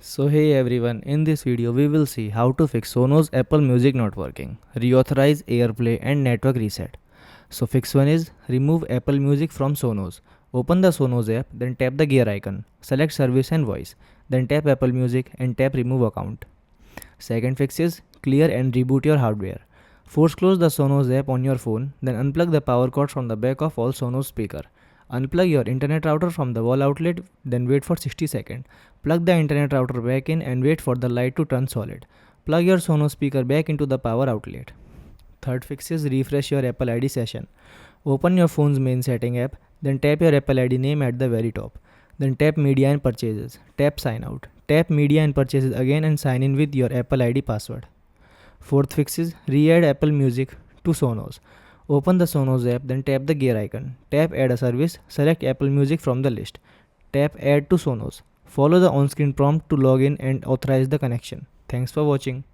So hey everyone, in this video we will see how to fix Sonos Apple Music not working, reauthorize AirPlay and network reset. So fix 1 is remove Apple Music from Sonos. Open the Sonos app, then tap the gear icon, select service and voice, then tap Apple Music and tap remove account. Second fix is clear and reboot your hardware. Force close the Sonos app on your phone, then unplug the power cord from the back of all Sonos speaker. Unplug your internet router from the wall outlet, then wait for 60 seconds. Plug the internet router back in and wait for the light to turn solid. Plug your Sonos speaker back into the power outlet. Third fix is refresh your Apple ID session. Open your phone's main setting app, then tap your Apple ID name at the very top. Then tap Media and Purchases. Tap Sign Out. Tap Media and Purchases again and sign in with your Apple ID password. Fourth fix is re-add Apple Music to Sonos. Open the Sonos app, then tap the gear icon. Tap Add a service. Select Apple Music from the list. Tap Add to Sonos. Follow the on-screen prompt to log in and authorize the connection. Thanks for watching.